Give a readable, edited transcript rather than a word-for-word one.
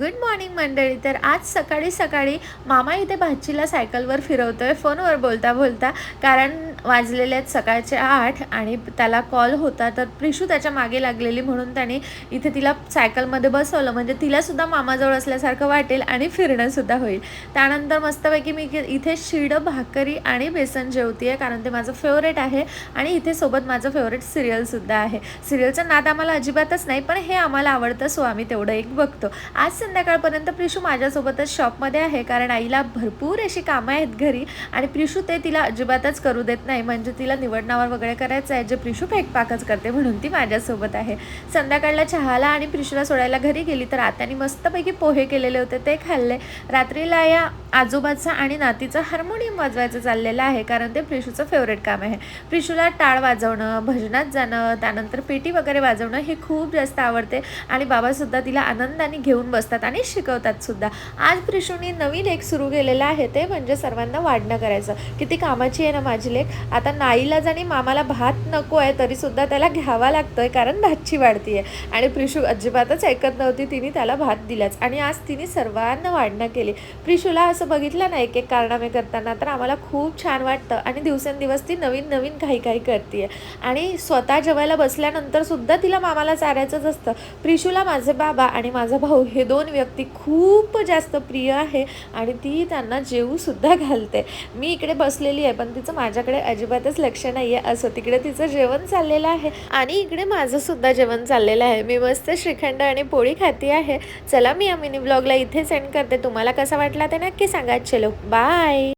Good morning मंडळी. तर आज सकाळी सकाळी मामा इथे भाचीला सायकलवर फिरवतोय फोनवर बोलता बोलता, कारण वाजलेले आहेत सकाळचे 8 आणि त्याला कॉल होता. तर प्रिशू त्याच्या मागे लागलेली म्हणून त्याने इथे तिला सायकलमध्ये बसवलं, म्हणजे तिलासुद्धा मामाजवळ असल्यासारखं वाटेल आणि फिरणंसुद्धा होईल. त्यानंतर मस्तपैकी मी इथे शीड भाकरी आणि बेसन जेवती आहे, कारण ते माझं फेवरेट आहे. आणि इथे सोबत माझं फेवरेट सिरियलसुद्धा आहे. सिरियलचं नाद आम्हाला अजिबातच नाही, पण हे आम्हाला आवडतं, सो आम्ही तेवढं एक बघतो. आज संध्याकाळपर्यंत प्रिशू माझ्यासोबतच शॉपमध्ये आहे, कारण आईला भरपूर अशी कामं आहेत घरी आणि प्रिशू ते तिला अजिबातच करू देत नाही. म्हणजे तिला निवडणावर वगैरे करायचं आहे, जे प्रिशू फेकपाकच करते, म्हणून ती माझ्यासोबत आहे. संध्याकाळला चहाला आणि प्रिशूला सोडायला घरी गेली तर आत्याने मस्तपैकी पोहे केलेले होते, ते खाल्ले. रात्रीला या आजोबाचं आणि नातीचं हार्मोनियम वाजवायचं चाललेलं आहे, कारण ते प्रिशूचं फेवरेट काम आहे. प्रिशूला टाळ वाजवणं, भजनात जाणं, त्यानंतर पेटी वगैरे वाजवणं हे खूप जास्त आवडते आणि बाबासुद्धा तिला आनंदाने घेऊन बसतात आणि शिकवतात सुद्धा. आज प्रिशूने नवीन एक सुरू केलेलं आहे, ते म्हणजे सर्वांना वाढणं करायचं. किती कामाची आहे ना माझी लेक. आता नाईलाज आणि मामाला भात नको आहे तरीसुद्धा त्याला घ्यावा लागतोय, कारण भातची वाढती आहे. आणि प्रिशू अजिबातच ऐकत नव्हती, तिने त्याला भात दिलाच आणि आज तिने सर्वांना वाढणं केली. प्रिशूला असं बघितलं ना एक एक कारनामे करताना, तर आम्हाला खूप छान वाटतं आणि दिवसेंदिवस ती नवीन नवीन काही काही करते. आणि स्वतः जेवायला बसल्यानंतर सुद्धा तिला मामाला चारायचंच असतं. प्रिशूला माझे बाबा आणि माझा भाऊ हे दोन व्यक्ती खूप जास्त प्रिय आहे आणि ती त्यांना जेवूसुद्धा घालते. मी इकडे बसलेली आहे, पण तिचं माझ्याकडे अजिबातच लक्ष नाही आहे. असं तिकडे तिचं जेवण चाललेलं आहे आणि इकडे माझं सुद्धा जेवण चाललेलं आहे. मी मस्त श्रीखंड आणि पोळी खाती आहे. चला, मी या मिनी ब्लॉगला इथे सेंड करते. तुम्हाला कसा वाटला ते नक्की सांगा. चलो बाय.